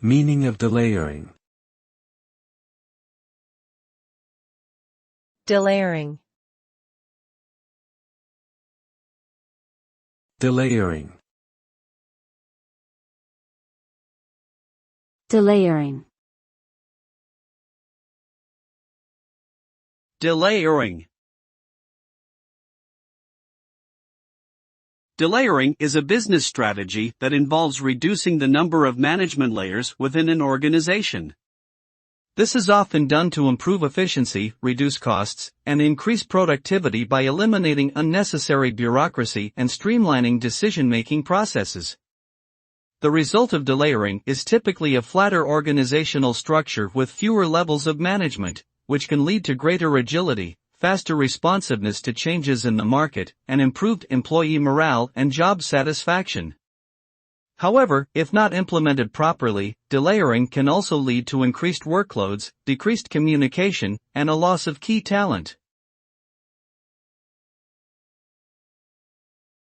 Meaning of delayering. Delayering. Delayering. Delayering. Delayering. Delayering is a business strategy that involves reducing the number of management layers within an organization. This is often done to improve efficiency, reduce costs, and increase productivity by eliminating unnecessary bureaucracy and streamlining decision-making processes. The result of delayering is typically a flatter organizational structure with fewer levels of management, which can lead to greater agility, faster responsiveness to changes in the market, and improved employee morale and job satisfaction. However, if not implemented properly, delayering can also lead to increased workloads, decreased communication, and a loss of key talent.